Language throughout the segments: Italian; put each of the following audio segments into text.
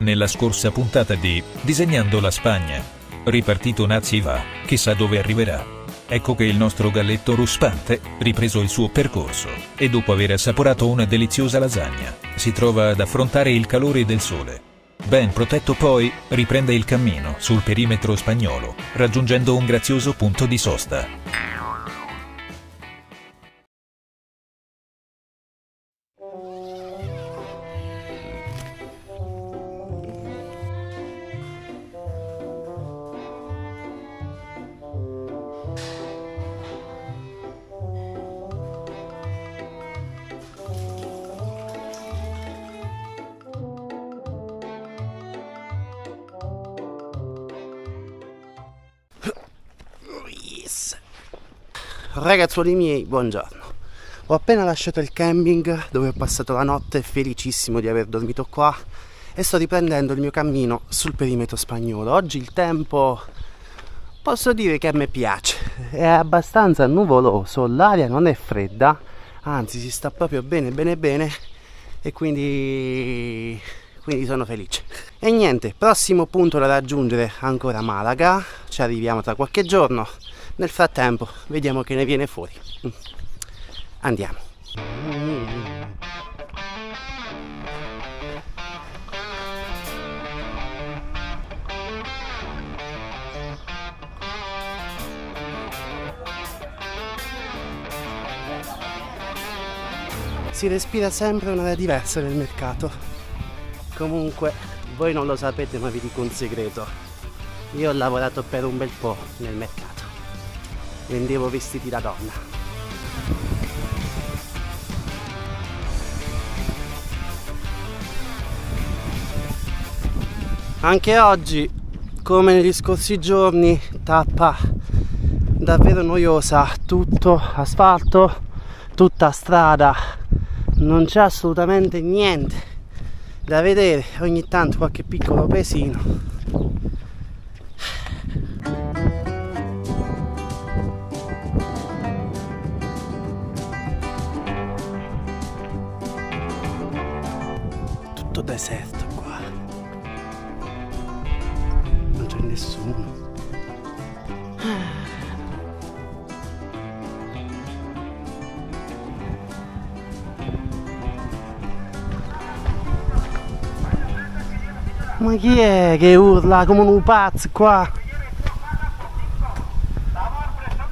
nella scorsa puntata di Disegnando la Spagna. Ripartito Nazi va, chissà dove arriverà. Ecco che il nostro galletto ruspante, ripreso il suo percorso, e dopo aver assaporato una deliziosa lasagna, si trova ad affrontare il calore del sole. Ben protetto poi, riprende il cammino sul perimetro spagnolo, raggiungendo un grazioso punto di sosta. Ragazzuoli miei, buongiorno. Ho appena lasciato il camping dove ho passato la notte, felicissimo di aver dormito qua, e sto riprendendo il mio cammino sul perimetro spagnolo. Oggi il tempo, posso dire che a me piace, è abbastanza nuvoloso, l'aria non è fredda, anzi si sta proprio bene e quindi sono felice. E niente, prossimo punto da raggiungere ancora Malaga, ci arriviamo tra qualche giorno. Nel frattempo vediamo che ne viene fuori. Andiamo. Si respira sempre un'area diversa nel mercato. Comunque, voi non lo sapete, ma vi dico un segreto. Io ho lavorato per un bel po' nel mercato. Vendevo vestiti da donna. Anche oggi, come negli scorsi giorni, tappa davvero noiosa, tutto asfalto, tutta strada, non c'è assolutamente niente da vedere, ogni tanto qualche piccolo paesino. Tutto deserto qua, non c'è nessuno. Ma chi è che urla come un pazzo qua?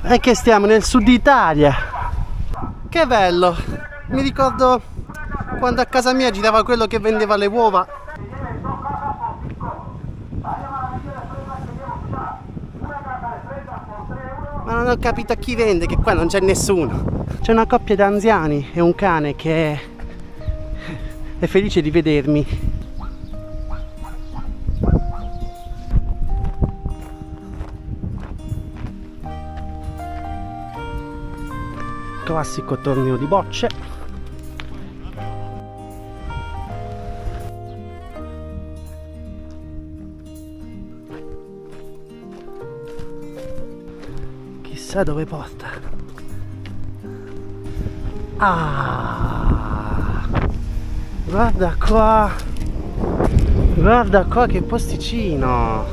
È che stiamo nel sud Italia. Che bello! Mi ricordo quando a casa mia girava quello che vendeva le uova. Ma non ho capito a chi vende, che qua non c'è nessuno. C'è una coppia di anziani e un cane che è felice di vedermi. Classico torneo di bocce. Chissà dove porta. Ah, guarda qua che posticino.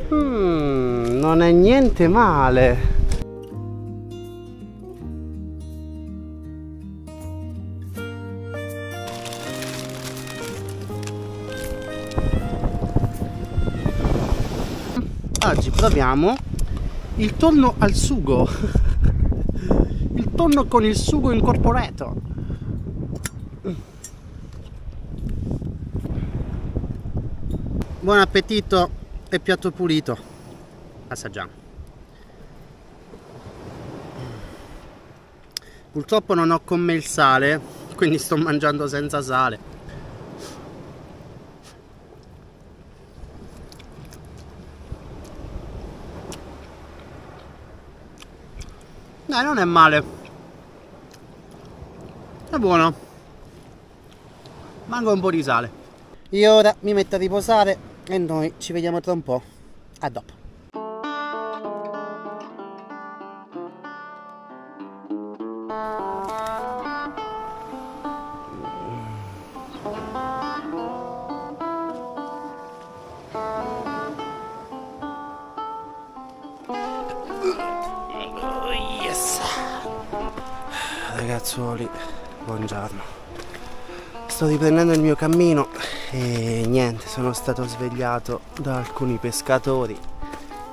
Non è niente male. Oggi proviamo il tonno al sugo. Il tonno con il sugo incorporato. Buon appetito e piatto pulito. Assaggiamo. Purtroppo non ho con me il sale, quindi sto mangiando senza sale. Non è male, è buono, manca un po' di sale. Io ora mi metto a riposare e noi ci vediamo tra un po'. A dopo. ragazzuoli, buongiorno. Sto riprendendo il mio cammino e niente, sono stato svegliato da alcuni pescatori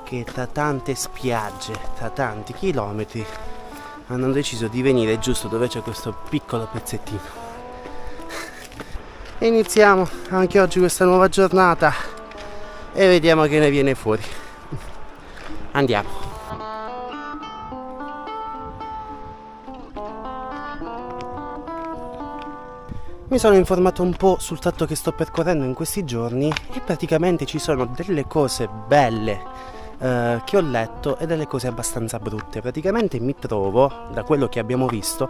che da tante spiagge, da tanti chilometri, hanno deciso di venire giusto dove c'è questo piccolo pezzettino. E iniziamo anche oggi questa nuova giornata e vediamo che ne viene fuori. Andiamo. Mi sono informato un po' sul tratto che sto percorrendo in questi giorni e praticamente ci sono delle cose belle che ho letto e delle cose abbastanza brutte. Praticamente mi trovo, da quello che abbiamo visto,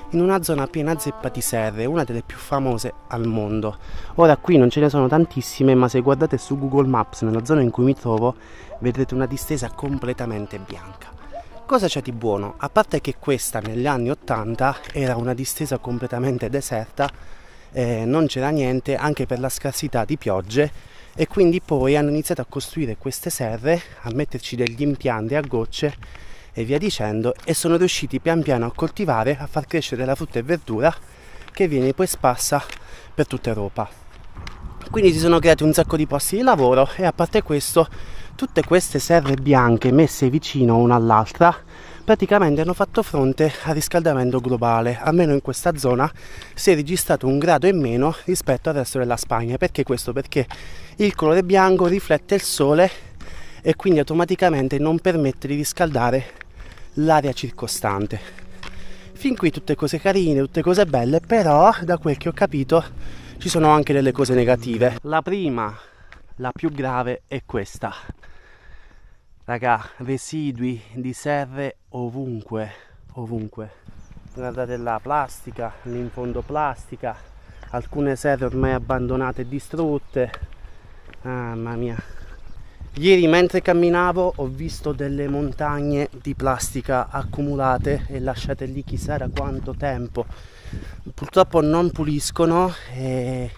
in una zona piena zeppa di serre, una delle più famose al mondo. Ora qui non ce ne sono tantissime, ma se guardate su Google Maps nella zona in cui mi trovo vedrete una distesa completamente bianca. Cosa c'è di buono? A parte che questa negli anni 80 era una distesa completamente deserta, non c'era niente anche per la scarsità di piogge, e quindi poi hanno iniziato a costruire queste serre, a metterci degli impianti a gocce e via dicendo, e sono riusciti pian piano a coltivare, a far crescere la frutta e verdura che viene poi sparsa per tutta Europa. Quindi si sono creati un sacco di posti di lavoro e a parte questo tutte queste serre bianche messe vicino una all'altra praticamente hanno fatto fronte al riscaldamento globale. Almeno in questa zona si è registrato 1 grado in meno rispetto al resto della Spagna. Perché questo? Perché il colore bianco riflette il sole e quindi automaticamente non permette di riscaldare l'area circostante. Fin qui tutte cose carine, tutte cose belle, però da quel che ho capito ci sono anche delle cose negative. La prima, la più grave, è questa. Raga, residui di serre ovunque. Guardate là, plastica, lì in fondo plastica, alcune serre ormai abbandonate e distrutte. Mamma mia. Ieri mentre camminavo ho visto delle montagne di plastica accumulate e lasciate lì chissà da quanto tempo. Purtroppo non puliscono e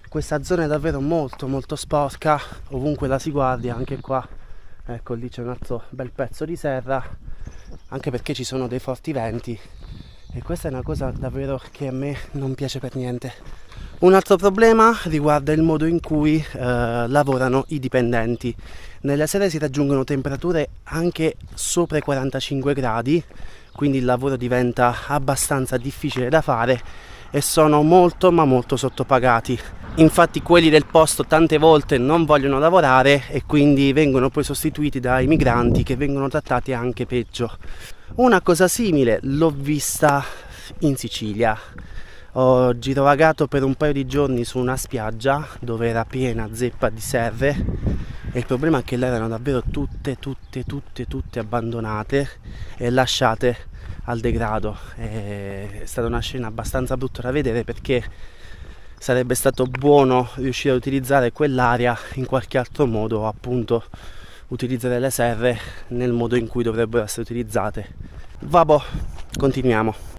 questa zona è davvero molto sporca, ovunque la si guardi, anche qua. Ecco, lì c'è un altro bel pezzo di serra, anche perché ci sono dei forti venti e questa è una cosa davvero che a me non piace per niente. Un altro problema riguarda il modo in cui lavorano i dipendenti. Nelle sere si raggiungono temperature anche sopra i 45 gradi, quindi il lavoro diventa abbastanza difficile da fare e sono molto sottopagati. Infatti quelli del posto tante volte non vogliono lavorare e quindi vengono poi sostituiti dai migranti che vengono trattati anche peggio. Una cosa simile l'ho vista in Sicilia. Ho girovagato per un paio di giorni su una spiaggia dove era piena zeppa di serre e il problema è che là erano davvero tutte abbandonate e lasciate al degrado. È stata una scena abbastanza brutta da vedere perché sarebbe stato buono riuscire a utilizzare quell'area in qualche altro modo, appunto utilizzare le serre nel modo in cui dovrebbero essere utilizzate. Vabbè, continuiamo.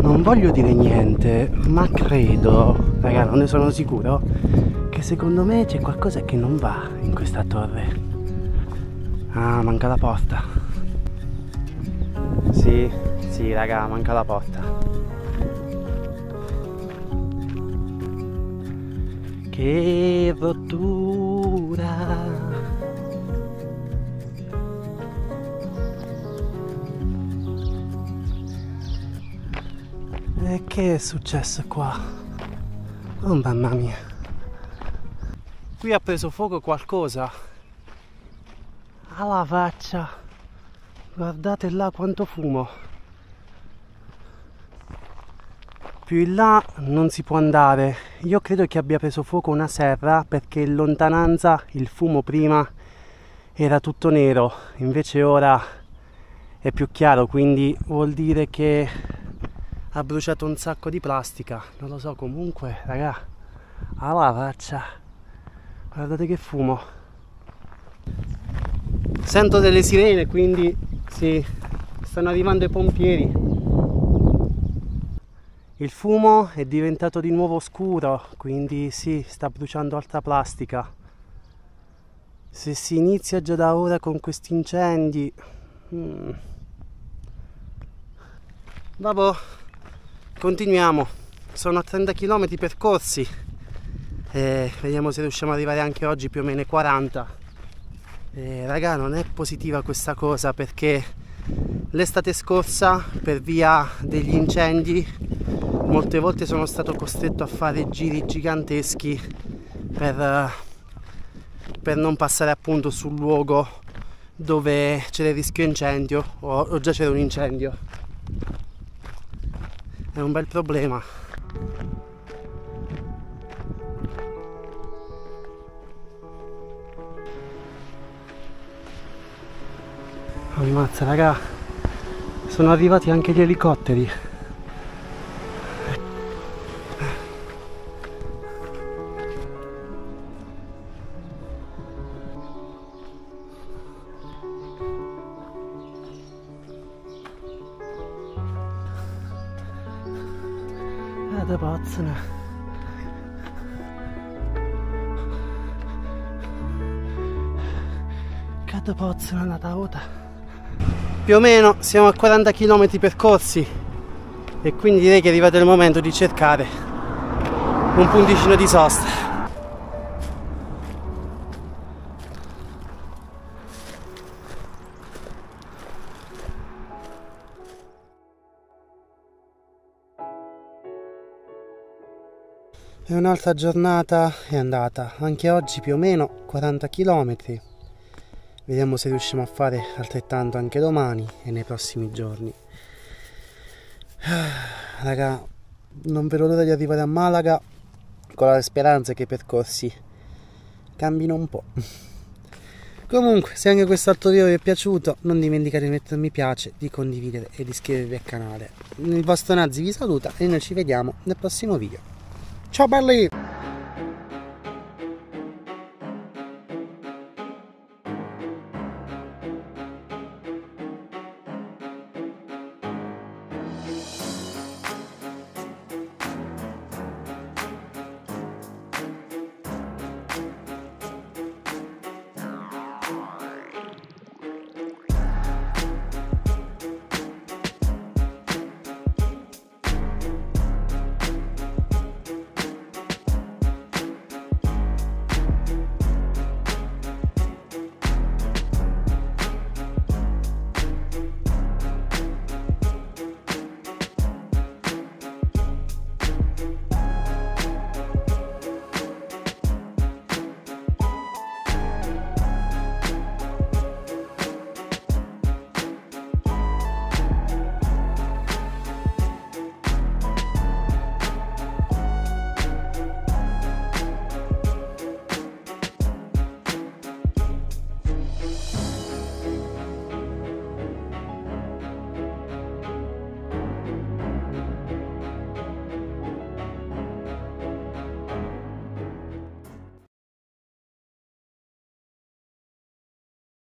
Non voglio dire niente, ma credo, raga, non ne sono sicuro, che secondo me c'è qualcosa che non va in questa torre. Ah, manca la porta. Sì, raga, manca la porta. Che rottura. E che è successo qua? Oh mamma mia. Qui ha preso fuoco qualcosa. Alla faccia. Guardate là quanto fumo. Più in là non si può andare. Io credo che abbia preso fuoco una serra perché in lontananza il fumo prima era tutto nero, invece ora è più chiaro, quindi vuol dire che ha bruciato un sacco di plastica, non lo so, comunque raga, alla faccia, guardate che fumo. Sento delle sirene, quindi sì, stanno arrivando i pompieri. Il fumo è diventato di nuovo scuro, quindi sì, sta bruciando altra plastica. Se si inizia già da ora con questi incendi... Vabbè, continuiamo. Sono a 30 km percorsi e vediamo se riusciamo ad arrivare anche oggi più o meno ai 40. Raga, non è positiva questa cosa, perché l'estate scorsa, per via degli incendi, molte volte sono stato costretto a fare giri giganteschi per non passare appunto sul luogo dove c'era il rischio incendio o già c'era un incendio. È un bel problema. Ammazza raga, sono arrivati anche gli elicotteri. Da pazzana. Che da pazzana andata ora. Più o meno siamo a 40 km percorsi e quindi direi che è arrivato il momento di cercare un punticino di sosta. E un'altra giornata è andata, anche oggi più o meno 40 km. Vediamo se riusciamo a fare altrettanto anche domani e nei prossimi giorni. Raga, non vedo l'ora di arrivare a Malaga con la speranza che i percorsi cambino un po'. Comunque, se anche quest'altro video vi è piaciuto, non dimenticate di mettere mi piace, di condividere e di iscrivervi al canale. Il vostro Nazi vi saluta e noi ci vediamo nel prossimo video. Ciao belli!